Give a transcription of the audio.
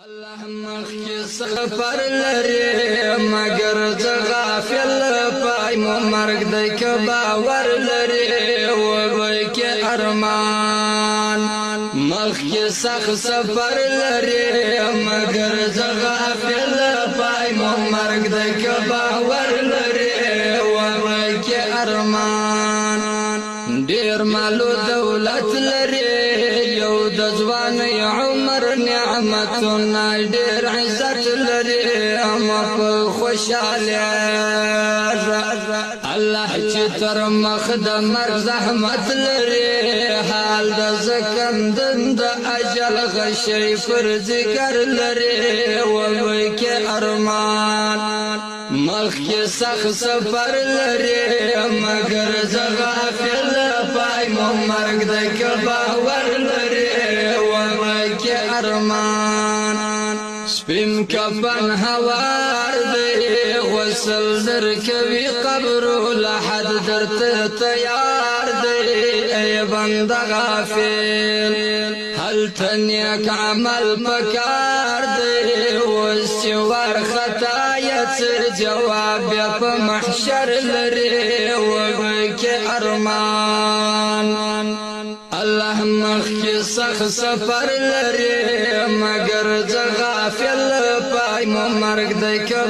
الله مخی سفر لري مگر زه غافل پای مو مرګ دی که باور لري وبای کې ارمان مخی سخت سفر لري مگر زه غافل پای مو مرګ دی که باور لري وبای کې ارمان ډیر مالو دولت لري یو د ځوان عمر نعمتونه ډیر عزت لري اما په خوشاله الله چې تر مخ د مرګ زحمت لري حال د زکندن د اجل غشي پر ذکر لري ووي کې ارمان مخ کې سخت سفر لري مگر زه غافل پای مو مرګ د که باور لري ووي کې ارمان سپین کفن هوار دی غسل در کوي قبر لحد درته تیار دی ای بند غافل هل تنیک عمل پکار دی وسی ور خطایت جواب په محشر لري ووي کې ارمان الله مخی سخت سفر لري مگر زه غافل پای مو مرګ دی که